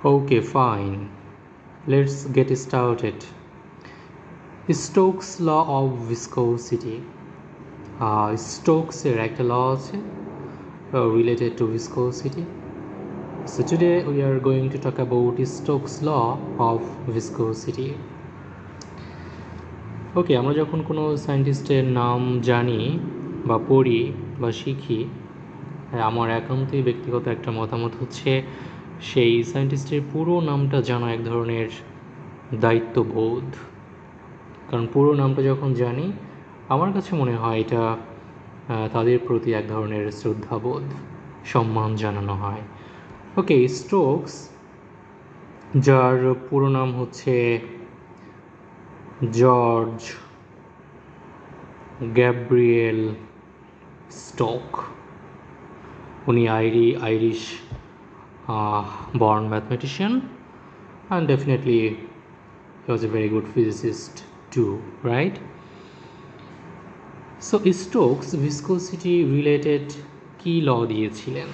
Okay, fine. Let's get started. Stokes law of viscosity. Stokes এর একটা law আছে related to viscosity. So today we are going to talk about Stokes law of viscosity. ওকে, আমরা যখন কোনো সায়েন্টিস্টের নাম জানি বা পড়ি বা শিখি, আমার একান্তই ব্যক্তিগত একটা মতামত হচ্ছে সেই সায়েন্টিস্টের পুরো নামটা জানা এক ধরনের দায়িত্ববোধ। কারণ পুরো নামটা যখন জানি, আমার কাছে মনে হয় এটা তাদের প্রতি এক ধরনের শ্রদ্ধাবোধ, সম্মান জানানো হয়। ওকে, স্টোকস, যার পুরো নাম হচ্ছে জর্জ গ্যাব্রিয়েল স্টোক, উনি Irish born mathematician, and definitely he was a very good physicist too, right? So Stokes viscosity related key law দিয়েছিলেন।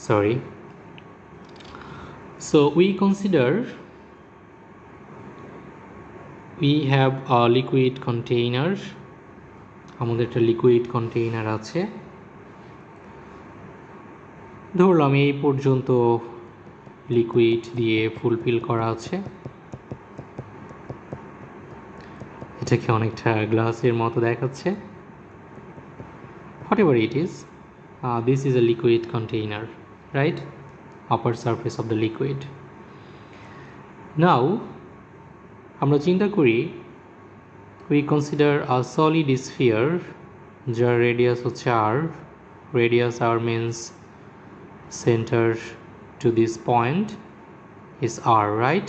Sorry. So we consider we have a liquid container. আমাদের একটা liquid container আছে। ধরলাম এই পর্যন্ত liquid দিয়ে fulfil করা আছে। এটাকে অনেকটা গ্লাসের মতো দেখাচ্ছে। Whatever it is, this is a liquid container, right? Upper surface of the liquid. Now, আমরা চিন্তা করি, we consider a solid sphere যার রেডিয়াস হচ্ছে r. Radius r means center to this point is r, right?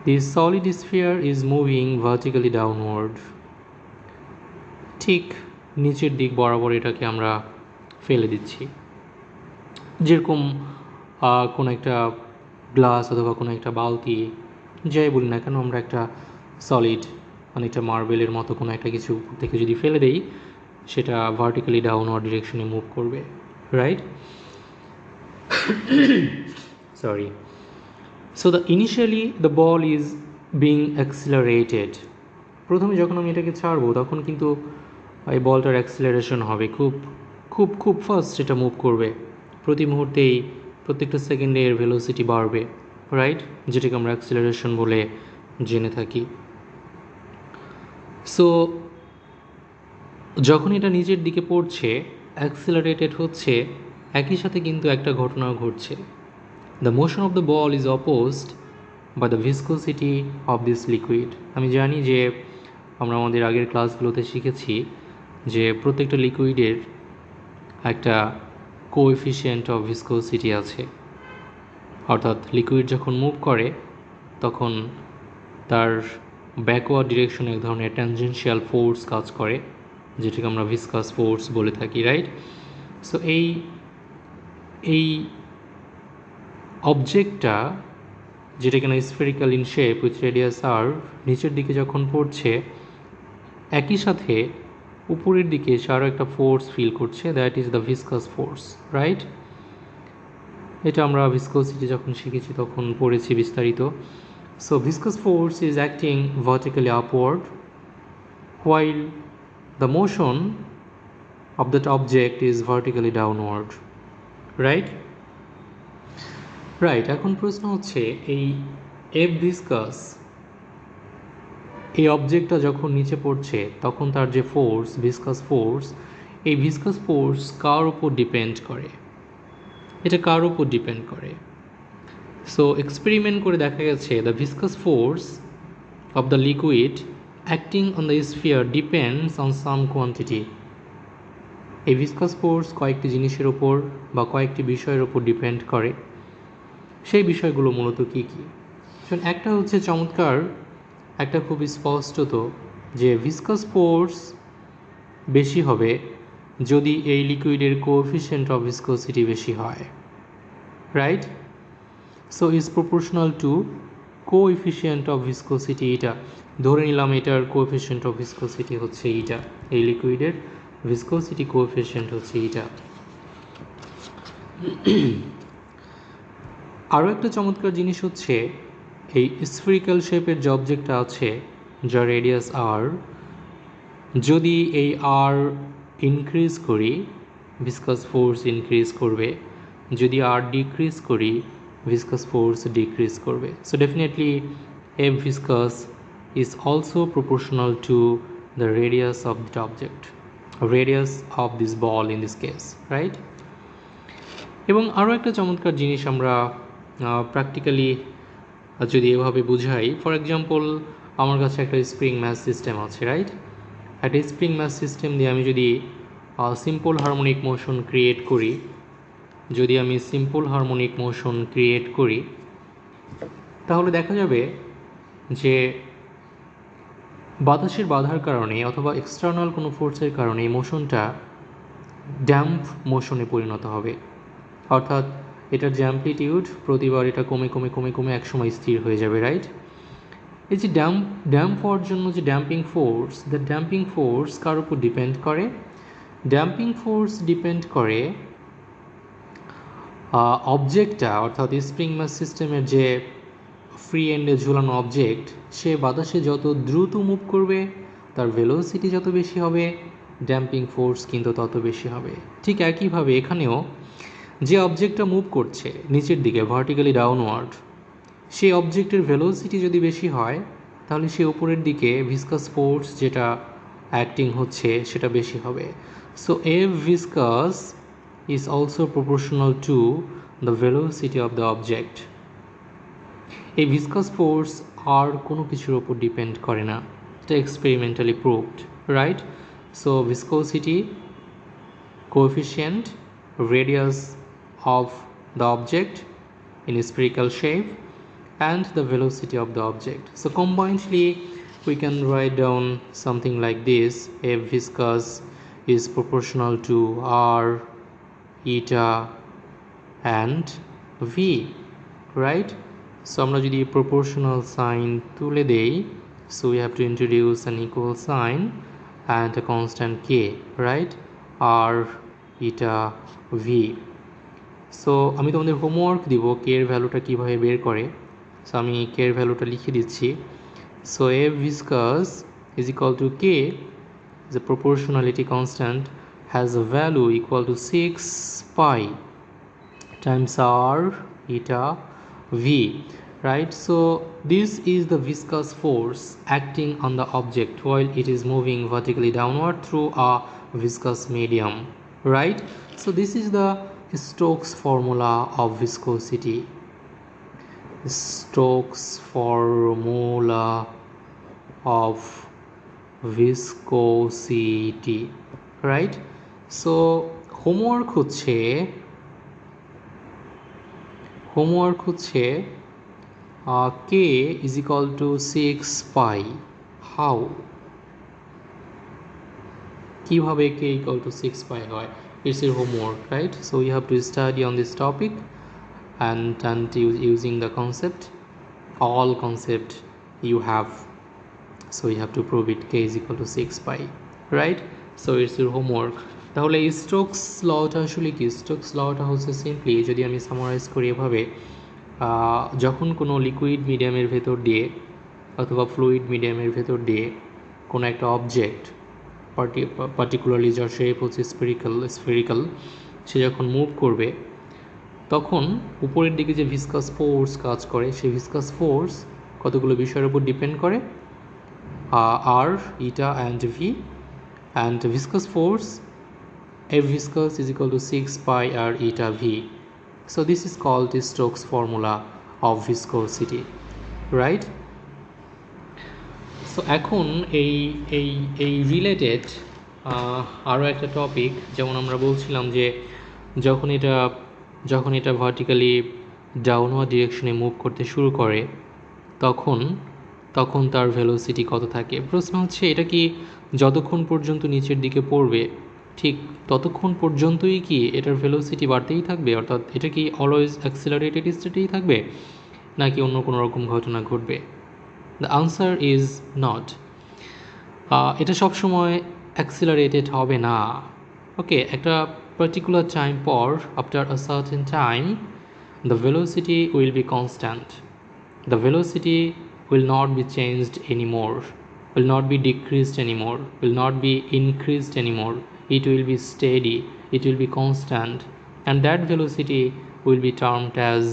This solid sphere is moving vertically downward. ঠিক নিচের দিক বরাবর এটাকে আমরা ফেলে দিচ্ছি। যেরকম কোনো একটা গ্লাস অথবা কোনো একটা বালতি, যাই বলি না কেন, আমরা একটা সলিড অনেকটা মার্বেলের মতো কোনো একটা কিছু থেকে যদি ফেলে দেই, সেটা ভার্টিক্যালি ডাউনওয়ার্ড ডিরেকশনে মুভ করবে, right? Sorry. So initially the ball is being accelerated. প্রথমে যখন আমি এটাকে ছাড়বো তখন কিন্তু এই বলটার অ্যাক্সিলারেশন হবে, খুব খুব খুব ফাস্ট এটা মুভ করবে। প্রতি মুহূর্তেই প্রত্যেকটা সেকেন্ডে এর ভেলোসিটি বাড়বে, রাইট? যেটাকে আমরা অ্যাক্সিলারেশন বলে জেনে থাকি। সো যখন এটা নিচের দিকে পড়ছে, অ্যাক্সিলারেটেড হচ্ছে, একই সাথে কিন্তু একটা ঘটনাও ঘটছে। The motion of the ball is opposed by the viscosity of this liquid. আমি জানি যে আমরা আমাদের আগের ক্লাসগুলোতে শিখেছি যে প্রত্যেকটা লিকুইডের একটা কোএফিশিয়েন্ট অফ ভিসকোসিটি আছে। অর্থাৎ লিকুইড যখন মুভ করে তখন তার ব্যাকওয়ার্ড ডিরেকশনে এক ধরনের ট্যানজেনশিয়াল ফোর্স কাজ করে, যেটাকে আমরা ভিসকাস ফোর্স বলে থাকি, রাইট? সো এই অবজেক্টটা, যেটা কিনা spherical in shape with radius R, নিচের দিকে যখন পড়ছে, একই সাথে উপরের দিকে সে আরও একটা ফোর্স ফিল করছে, that is the viscous force, right? এটা আমরা ভিসকোসিটি যখন শিখেছি তখন পড়েছি বিস্তারিত। So viscous force is acting vertically upward while the motion of that object is vertically downward, right? Right, এখন প্রশ্ন হচ্ছে এই এফ ভিসকাস, এই অবজেক্টটা যখন নিচে পড়ছে তখন তার যে ফোর্স, ভিসকাস ফোর্স, এই ভিসকাস ফোর্স কার উপর ডিপেন্ড করে? এটা কার উপর ডিপেন্ড করে? সো এক্সপেরিমেন্ট করে দেখা গেছে the viscous force of the liquid acting on the sphere depends on some quantity. এই ভিসকাস ফোর্স কয়েকটি জিনিসের ওপর বা কয়েকটি বিষয়ের ওপর ডিপেন্ড করে। সেই বিষয়গুলো মূলত কী কী? একটা হচ্ছে চমৎকার, একটা খুব স্পষ্টত যে ভিসকাস ফোর্স বেশি হবে যদি এই লিকুইডের কোএফিশিয়েন্ট অফ ভিসকোসিটি বেশি হয়, right? So is proportional to coefficient of viscosity. এটা ধরে নিলাম এটার কোএফিশিয়েন্ট অফ ভিসকোসিটি হচ্ছে এইটা, এই লিকুইডের ভিসকোসিটি কোএফিশিয়েন্ট হচ্ছে এইটা। আরও একটা চমৎকার জিনিস হচ্ছে এই স্ফেরিক্যাল শেপের যে অবজেক্টটা আছে যার রেডিয়াস আর, যদি এই আর ইনক্রিজ করি ভিসকাস ফোর্স ইনক্রিজ করবে, যদি আর ডিক্রিজ করি ভিসকাস ফোর্স ডিক্রিজ করবে। So definitely F viscous is also proportional to the radius of the object, radius of this ball in this case, right? এবং আরও একটা চমৎকার জিনিস আমরা প্র্যাকটিক্যালি যদি এভাবে বুঝাই, ফর এক্সাম্পল আমার কাছে একটা স্প্রিং ম্যাথ সিস্টেম আছে, রাইট? একটা স্প্রিং ম্যাথ সিস্টেম দিয়ে আমি যদি সিম্পল হারমোনিক মোশন ক্রিয়েট করি, তাহলে দেখা যাবে যে বাতাসের বাধার কারণে অথবা এক্সটার্নাল কোনো ফোর্সের কারণে এই মোশনটা ড্যাম্প মোশনে পরিণত হবে, অর্থাৎ এটার যে অ্যাম্প্লিটিউড প্রতিবার এটা কমে কমে কমে কমে একসময় স্থির হয়ে যাবে, রাইট? এই যে ড্যাম্প হওয়ার জন্য যে ড্যাম্পিং ফোর্স কার উপর ডিপেন্ড করে? ড্যাম্পিং ফোর্স ডিপেন্ড করে অবজেক্টটা, অর্থাৎ স্প্রিং ম্যাথ সিস্টেমের যে ফ্রি এন্ডে ঝুলানো অবজেক্ট, সে বাতাসে যত দ্রুত মুভ করবে, তার ভেলোসিটি যত বেশি হবে, ড্যাম্পিং ফোর্স কিন্তু তত বেশি হবে। ঠিক একইভাবে এখানেও যে অবজেক্টটা মুভ করছে নিচের দিকে ভার্টিক্যালি ডাউনওয়ার্ড, সেই অবজেক্টের ভেলোসিটি যদি বেশি হয় তাহলে সে উপরের দিকে ভিসকাস ফোর্স যেটা অ্যাক্টিং হচ্ছে সেটা বেশি হবে। So F viscous is also proportional to the velocity of the object. এই ভিসকাস ফোর্স আর কোনো কিছুর ওপর ডিপেন্ড করে না, এটা experimentally proved, right? So viscosity, coefficient, radius of the object in spherical shape and the velocity of the object. So combinedly we can write down something like this: F viscous is proportional to R, eta and V, right? So আমরা যদি proportional sign তুলে দেই, so we have to introduce an equal sign and a constant k, right? R, eta, V. So আমি তোমাদের homework দিব কে এর ভ্যালুটা কীভাবে বের করে। সো আমি কে এর ভ্যালুটা লিখে দিচ্ছি। So F viscous is equal two K, the proportionality constant has a value equal to 6 pi times r eta v, right? So this is the viscous force acting on the object while it is moving vertically downward through a viscous medium, right? So this is the Stokes formula of viscosity. Stokes formula of viscosity, right? So homework হচ্ছে k is equal to 6 pi. How? কিভাবে k equal to 6 pi হয়? It's your homework, right? So you have to study on this topic and using the concept, all concept you have. So you have to prove it, k is equal to 6 pi, right? So it's your homework. তাহলে Stokes লটা আসলে কি? Stokes লটা হচ্ছে simply, যদি আমি summarise করি এভাবে, যখন কোনো লিকুইড মিডিয়ামের ভেতর দিয়ে অথবা ফ্লুইড মিডিয়ামের ভেতর দিয়ে কোনো একটা অবজেক্ট, পার্টিকুলারলি যার শেপ হচ্ছে স্ফেরিক্যাল, সে যখন মুভ করবে তখন উপরের দিকে যে ভিসকাস ফোর্স কাজ করে, সেই ভিসকাস ফোর্স কতগুলো বিষয়ের উপর ডিপেন্ড করে, আর, eta and V, and viscous force F viscous is equal to 6 pi r eta v. So this is called the Stokes formula of viscosity, right? So এখন এই রিলেটেড আরও একটা টপিক, যেমন আমরা বলছিলাম যে যখন এটা ভার্টিক্যালি ডাউনওয়ার্ড ডিরেকশনে মুভ করতে শুরু করে তখন তার ভেলোসিটি কত থাকে। প্রশ্ন হচ্ছে এটা কি যতক্ষণ পর্যন্ত নিচের দিকে পড়বে ঠিক ততক্ষণ পর্যন্তই কি এটার ভেলোসিটি বাড়তেই থাকবে, অর্থাৎ এটা কি অলওয়েজ অ্যাক্সিলারেটেড স্টেটেই থাকবে নাকি অন্য কোনো রকম ঘটনা ঘটবে? The answer is not. এটা সবসময় অ্যাক্সিলারেটেড হবে না। ওকে, একটা particular time পর, after a certain time, the velocity will be constant. The velocity will not be changed anymore, will not be decreased anymore, will not be increased anymore. It will be steady, it will be constant, and that velocity will be termed as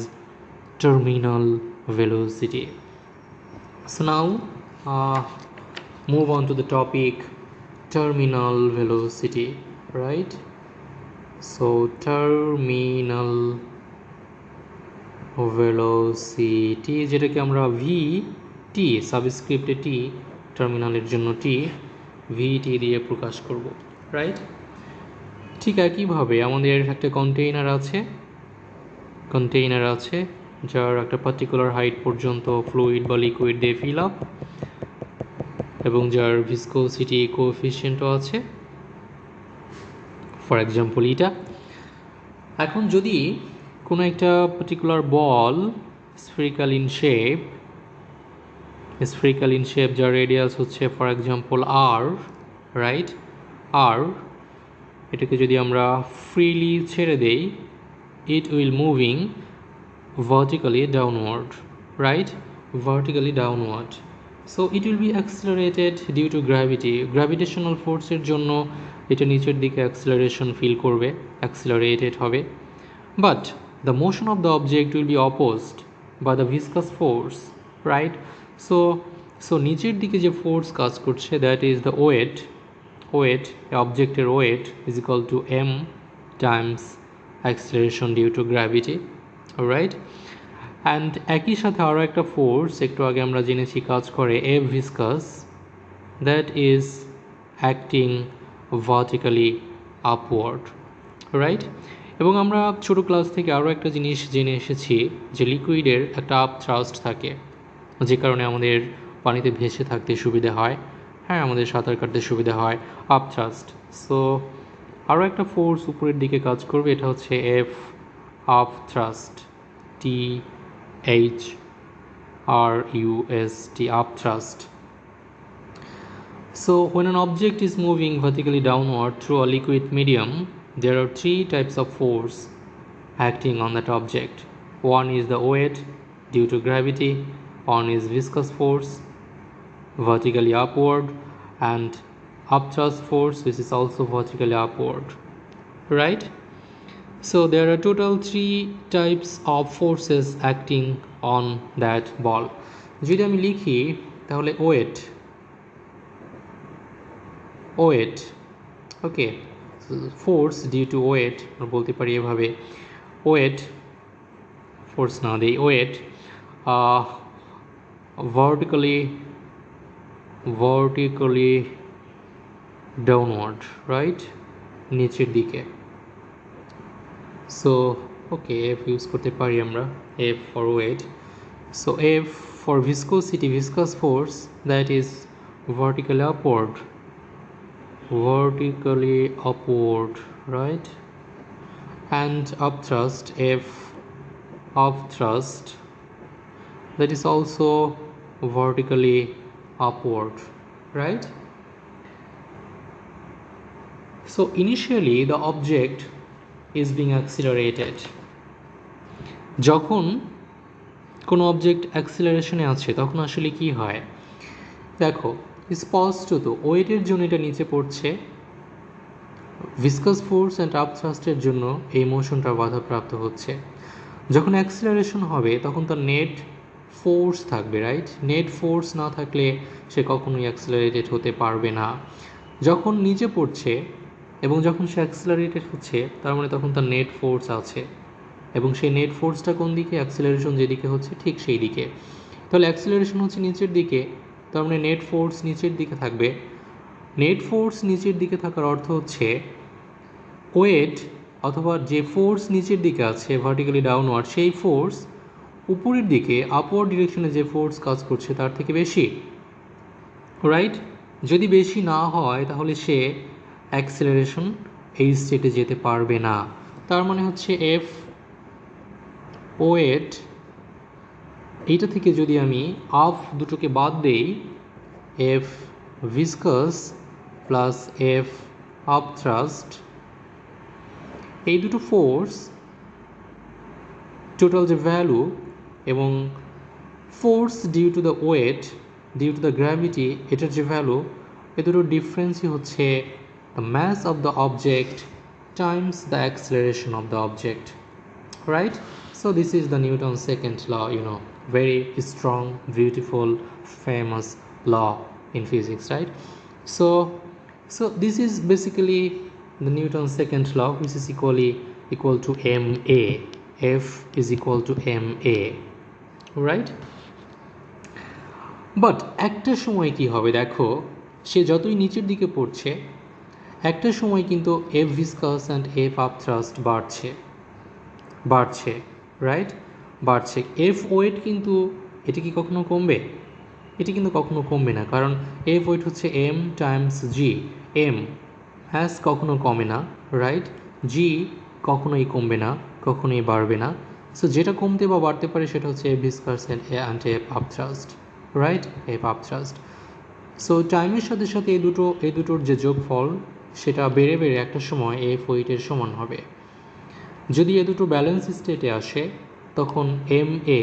terminal velocity. So now move on to the topic terminal velocity, right? So terminal velocity, যেটাকে আমরা VT সাবস্ক্রিপ্টে T, টার্মিনালের জন্য T, VT দিয়ে প্রকাশ করব, right? ঠিক একইভাবে আমাদের একটা কন্টেইনার আছে যার একটা পার্টিকুলার হাইট পর্যন্ত ফ্লুইড বা লিকুইড দিয়ে ফিল আপ এবং যার ভিসকোসিটি কোএফিসিয়েন্টও আছে, ফর এক্সাম্পল এটা। এখন যদি কোনো একটা particular ball spherical in shape যার রেডিয়াস হচ্ছে ফর এক্সাম্পল আর, রাইট, আর, এটাকে যদি আমরা ফ্রিলি ছেড়ে দেই, it will moving vertically downward, right, vertically downward. So it will be accelerated due to gravity. Gravitational force এর জন্য এটা নিচের দিকে acceleration feel করবে, accelerated হবে, but the motion of the object will be opposed by the viscous force, right? So নিচের দিকে যে ফোর্স কাজ করছে, that is the weight, অবজেক্টের weight is equal to m times acceleration due to gravity, alright? And একই সাথে আরও একটা ফোর্স একটু আগে আমরা জেনেছি কাজ করে, F viscous, that is acting vertically upward, right? এবং আমরা ছোট ক্লাস থেকে আরও একটা জিনিস জেনে এসেছি যে লিকুইডের একটা আপ থ্রাস্ট থাকে, যে কারণে আমাদের পানিতে ভেসে থাকতে সুবিধা হয়, হ্যাঁ, আমাদের সাঁতার কাটতে সুবিধা হয়, আপ থ্রাস্ট। সো আরও একটা ফোর্স উপরের দিকে কাজ করবে, এটা হচ্ছে F up thrust, THRUST, up thrust. So when an object is moving vertically downward through a liquid medium, there are three types of force acting on that object. One is the weight due to gravity, one is viscous force vertically upward, and upthrust force which is also vertically upward, right? So there are total three types of forces acting on that ball. যদি আমি লিখি তাহলে weight, okay, force due to weight আমরা বলতে পারি এভাবে, wait, force না দেই, ওয়েট vertically downward, right, নিচের দিকে। So okay, F use করতে পারি আমরা, F for weight. So F for viscosity, viscous force, that is vertically upward, right? And upthrust, F upthrust, that is also vertically upward, right? So initially the object is being accelerated. যখন কোনো object অ্যাক্সিলারেশনে আছে তখন আসলে কি হয়, দেখো স্পষ্টত ওয়েটের জন্য এটা নিচে পড়ছে, ভিসকাস ফোর্স অ্যান্ড আপথ্রাস্টের জন্য এই মোশনটা বাধাপ্রাপ্ত হচ্ছে। যখন অ্যাক্সিলারেশন হবে তখন তার নেট ফোর্স থাকবে, রাইট? নেট ফোর্স না থাকলে সে কখনোই অ্যাক্সিলারেটেড হতে পারবে না। যখন নিচে পড়ছে এবং যখন সে অ্যাক্সিলারেটেড হচ্ছে তার মানে তখন তার নেট ফোর্স আছে, এবং সেই নেট ফোর্সটা কোন দিকে, অ্যাক্সিলারেশন যেদিকে হচ্ছে ঠিক সেই দিকে। তাহলে অ্যাক্সিলারেশন হচ্ছে নিচের দিকে, তার মানে নেট ফোর্স নিচের দিকে থাকবে। নেট ফোর্স নিচের দিকে থাকার অর্থ হচ্ছে ওয়েট অথবা যে ফোর্স নিচের দিকে আছে ভার্টিক্যালি ডাউনওয়ার্ড, সেই ফোর্স উপরের দিকে আপওয়ার্ড ডিরেকশনে যে ফোর্স কাজ করছে তার থেকে বেশি, রাইট? যদি বেশি না হয় তাহলে সে অ্যাক্সিলারেশন এই স্টেটে যেতে পারবে না। তার মানে হচ্ছে এফ ওয়েট, এইটা থেকে যদি আমি আপ দুটোকে বাদ দেই, F viscous plus F up thrust, এই দুটো ফোর্স টোটাল যে ভ্যালু এবং force due to the weight due to the gravity এটার যে ভ্যালু এ দুটোর ডিফারেন্সই হচ্ছে the mass of the object times the acceleration of the object, right? So this is the Newton's second law, very strong, beautiful, famous law in physics, right? So this is basically the Newton's second law, which is equal to ma. F is equal to ma, right? But একটা সময় কি হবে দেখো, সে যতই নিচের দিকে পড়ছে একটা সময় কিন্তু এফ ভিসকাস অ্যান্ড এফ আপথ্রাস্ট বাড়ছে, রাইট? বাড়ছে। এফ ওয়েট কিন্তু এটা কি কখনো কমবে? এটি কিন্তু কখনো কমবে না, কারণ এফ ওয়েট হচ্ছে এম টাইমস জি। এম হ্যাস কখনো কমে না, রাইট? জি কখনোই কমবে না, কখনোই বাড়বে না। সো যেটা কমতে বা বাড়তে পারে সেটা হচ্ছে F viscous and F upthrust, right? F upthrust. So টাইমের সাথে সাথে এই দুটোর যে যোগফল সেটা বেড়ে বেড়ে একটা সময় এফ ওয়েটের সমান হবে। যদি এ দুটো ব্যালেন্স স্টেটে আসে তখন M A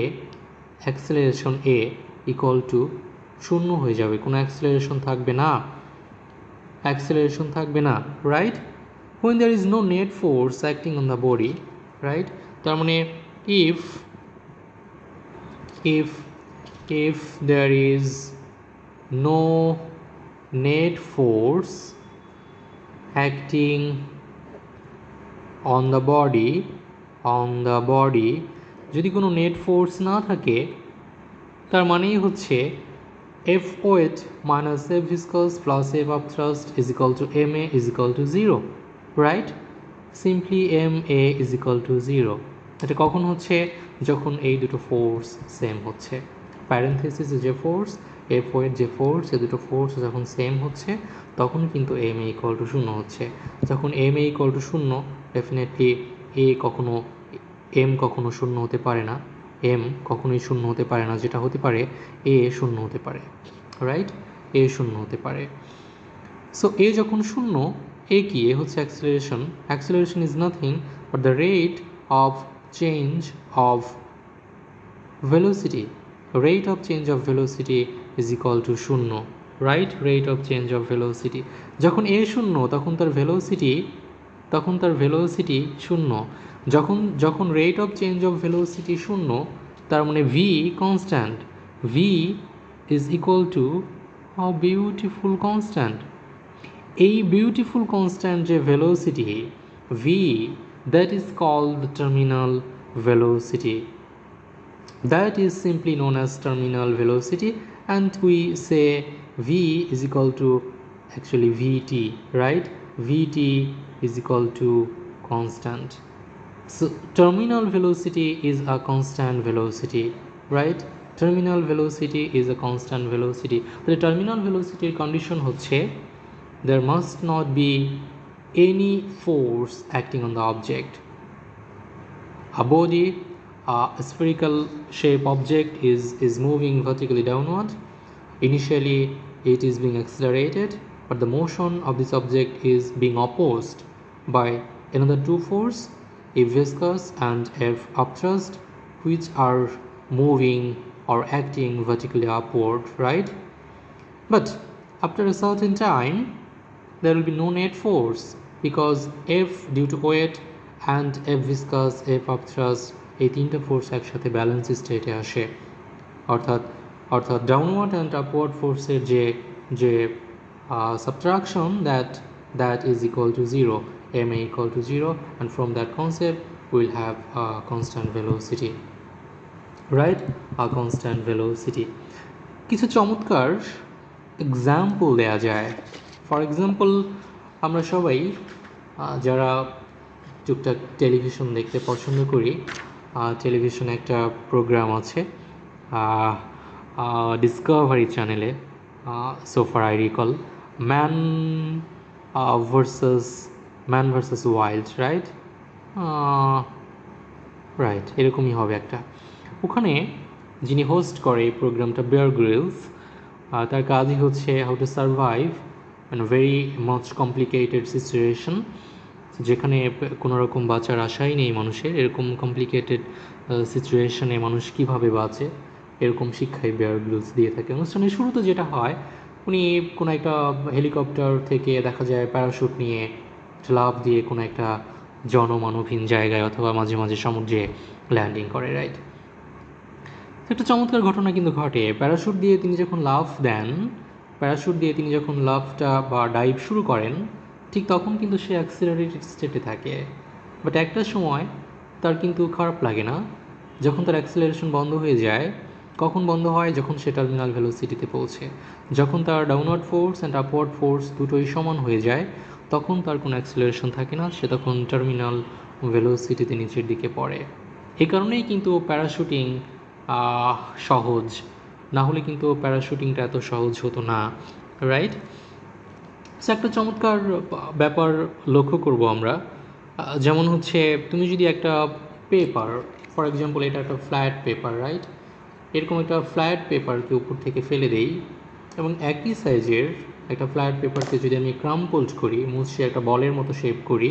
acceleration A equal to শূন্য হয়ে যাবে, কোনো অ্যাক্সেলারেশন থাকবে না, right? when there is no net force acting on the body, right? তার মানে if there is no net force acting on the body, যদি কোনো নেট ফোর্স না থাকে তার মানেই হচ্ছে F weight minus F viscous plus F upthrust is equal to M A is equal to zero, right? Simply M A is equal to zero. এটা কখন হচ্ছে? যখন এই দুটো ফোর্স সেম হচ্ছে। প্যারেন্থেসিসে যে ফোর্স, এফ ওয়েট যে ফোর্স, এই দুটো ফোর্স যখন সেম হচ্ছে তখন কিন্তু এম এ ইকুয়াল টু শূন্য হচ্ছে। যখন এম এ ইকুয়াল টু শূন্য, ডেফিনেটলি এম কখনো শূন্য হতে পারে না, এম কখনোই শূন্য হতে পারে না। যেটা হতে পারে এ শূন্য হতে পারে, রাইট? এ শূন্য হতে পারে। সো এ যখন শূন্য, এ কি? এ হচ্ছে acceleration is nothing but the rate of change of velocity. Rate of change of velocity is equal to শূন্য, right? Rate of change of velocity. যখন এ শূন্য তখন তার ভেলোসিটি শূন্য। যখন rate of change of velocity শূন্য, তার মানে V constant. V is equal to how beautiful constant. এই বিউটিফুল কনস্ট্যান্ট যে velocity V, that is called the terminal velocity. That is simply known as terminal velocity, and we say v is equal to actually vt, right? Vt is equal to constant. So terminal velocity is a constant velocity, right? Terminal velocity is a constant velocity. The terminal velocity condition হচ্ছে there must not be any force acting on the object. A body, a spherical shape object is moving vertically downward. Initially it is being accelerated, but the motion of this object is being opposed by another two force, F viscous and F upthrust, which are moving or acting vertically upward, right? But after a certain time there will be no net force because F due to weight and F viscous, F upthrust এই তিনটা force একসাথে balance স্টেটে আসে। অর্থাৎ downward and upward ফোর্সের যে subtraction that is equal to zero, M A equal to zero, and from that concept will have constant velocity, right? Constant velocity. কিছু চমৎকার এক্সাম্পল দেওয়া যায়। ফর এক্সাম্পল, আমরা সবাই যারা টুকটাক টেলিভিশন দেখতে পছন্দ করি, টেলিভিশনে একটা প্রোগ্রাম আছে ডিসকভারি চ্যানেলে, so far I recall, man versus wild, right? এরকমই হবে একটা। ওখানে যিনি হোস্ট করে এই প্রোগ্রামটা, বেয়ার গ্রিলস, তার কাজই হচ্ছে how to survive in a very much complicated situation যেখানে কোনো রকম বাঁচার আশাই নেই মানুষের, এরকম কমপ্লিকেটেড সিচুয়েশনে মানুষ কীভাবে বাঁচে, এরকম শিক্ষাই বেয়ার গ্রিলস দিয়ে থাকে। অনুষ্ঠানের শুরুতে যেটা হয়, উনি কোনো একটা হেলিকপ্টার থেকে দেখা যায় প্যারাশুট নিয়ে লাফ দিয়ে কোনো একটা জনমানবহীন জায়গায় অথবা মাঝে মাঝে সমুদ্রে ল্যান্ডিং করে, রাইট? একটা চমৎকার ঘটনা কিন্তু ঘটে। প্যারাশুট দিয়ে তিনি যখন লাফটা বা ডাইভ শুরু করেন, ঠিক তখন কিন্তু সে অ্যাক্সিলারেটেড স্টেটে থাকে। বাট একটা সময় তার কিন্তু খারাপ লাগে না, যখন তার অ্যাক্সিলারেশন বন্ধ হয়ে যায়। কখন বন্ধ হয়? যখন সে টার্মিনাল ভেলোসিটিতে পৌঁছে। যখন তার downward force and upward force দুটোই সমান হয়ে যায়, তখন তার কোনো অ্যাক্সিলারেশন থাকে না, সে তখন টার্মিনাল ভেলোসিটিতে নিচের দিকে পড়ে। এই কারণেই কিন্তু প্যারাশুটিং সহজ, না হলে কিন্তু প্যারাশুটিংটা এত সহজ হতো না, রাইট? সে একটা চমৎকার ব্যাপার লক্ষ্য করব আমরা, যেমন হচ্ছে তুমি যদি একটা পেপার, ফর এক্সাম্পল এটা একটা ফ্ল্যাট পেপার, রাইট? এরকম একটা ফ্ল্যাট পেপারকে উপর থেকে ফেলে দেই, এবং একই সাইজের একটা ফ্ল্যাট পেপারকে যদি আমি ক্রাম্পলড করি, মুছে একটা বলের মতো শেপ করি,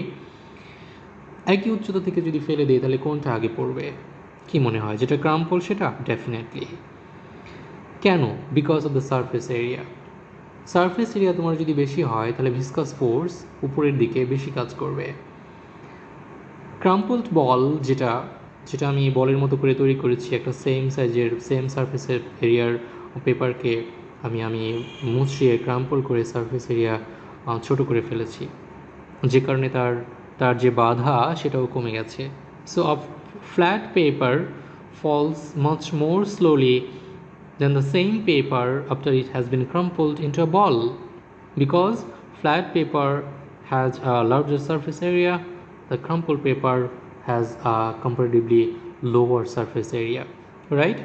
একই উচ্চতা থেকে যদি ফেলে দিই, তাহলে কোনটা আগে পড়বে? কি মনে হয়? যেটা ক্রাম্পল সেটা? ডেফিনেটলি। কেন? Because of the surface area. Surface area তোমার যদি বেশি হয়, তাহলে ভিসকাস ফোর্স উপরের দিকে বেশি কাজ করবে। ক্রাম্পলড বল, যেটা আমি বলের মতো করে তৈরি করেছি, একটা সেম সাইজের সেম সারফেসের এরিয়ার পেপারকে আমি মুছিয়ে ক্রাম্পল করে সারফেস এরিয়া ছোট করে ফেলেছি, যে কারণে তার যে বাধা সেটাও কমে গেছে। So a flat paper falls much more slowly than the same paper after it has been crumpled into a ball, because flat paper has a larger surface area, the crumpled paper has a comparatively lower surface area, right?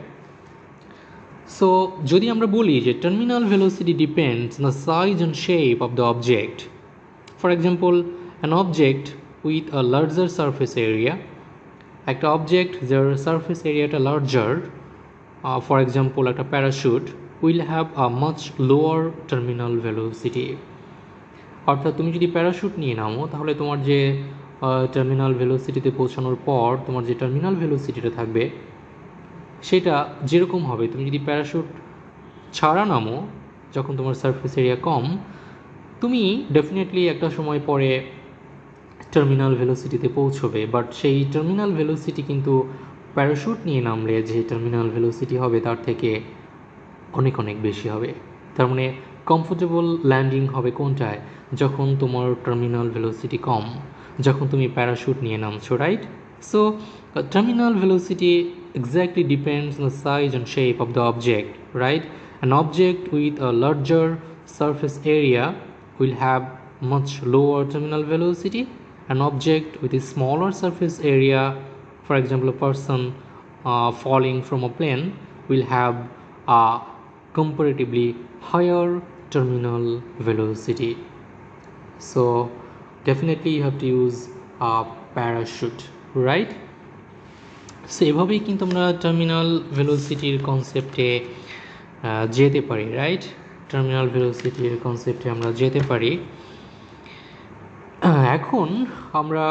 So যদি আমরা বলি যে terminal velocity depends on the size and shape of the object, for example an object with a larger surface area, একটা object যার surface এরিয়াটা larger, for example একটা parachute, will have a much lower terminal velocity. অর্থাৎ তুমি যদি parachute নিয়ে নামো, তাহলে তোমার যে টার্মিনাল ভেলোসিটিতে পৌঁছানোর পর তোমার যে টার্মিনাল ভেলোসিটিটা থাকবে, সেটা যেরকম হবে, তুমি যদি প্যারাশুট ছাড়া নামো যখন তোমার সারফেস এরিয়া কম, তুমি ডেফিনেটলি একটা সময় পরে টার্মিনাল ভেলোসিটিতে পৌঁছবে। বাট সেই টার্মিনাল ভেলোসিটি কিন্তু প্যারাশুট নিয়ে নামলে যে টার্মিনাল ভেলোসিটি হবে, তার থেকে অনেক অনেক বেশি হবে। তার মানে কমফোর্টেবল ল্যান্ডিং হবে কোনটায়? যখন তোমার টার্মিনাল ভেলোসিটি কম, যখন তুমি প্যারাশুট নিয়ে নামছো, right? So terminal velocity exactly depends on the size and shape of the object, right? An object with a larger surface area will have much lower terminal velocity. An object with a smaller surface area, for example a person falling from a plane, will have a comparatively higher terminal velocity. So definitely you have to use a parachute, right? So এভাবেই কিন্তু আমরা terminal ভেলোসিটির কনসেপ্টে যেতে পারি, right? Terminal ভেলোসিটির কনসেপ্টে আমরা যেতে পারি। এখন আমরা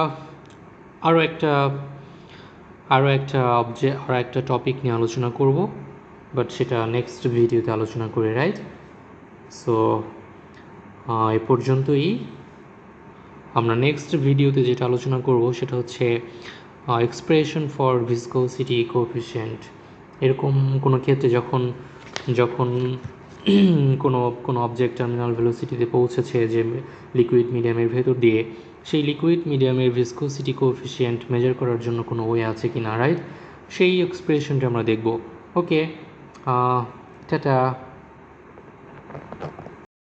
আরও একটা টপিক নিয়ে আলোচনা করব, বাট সেটা নেক্সট ভিডিওতে আলোচনা করে, রাইট? সো এ পর্যন্তই। আমরা নেক্সট ভিডিওতে যেটা আলোচনা করব সেটা হচ্ছে এক্সপ্রেশন ফর ভিসকোসিটি কোএফিসিয়েন্ট। এরকম কোনো ক্ষেত্রে যখন কোনো অবজেক্ট টার্মিনাল ভেলোসিটিতে পৌঁছেছে যে লিকুইড মিডিয়ামের ভেতর দিয়ে, সেই লিকুইড মিডিয়ামের ভিসকোসিটি কোএফিসিয়েন্ট মেজার করার জন্য কোনো ওয়ে আছে কি না, রাইট? সেই এক্সপ্রেশনটা আমরা দেখব। ওকে, টাটা।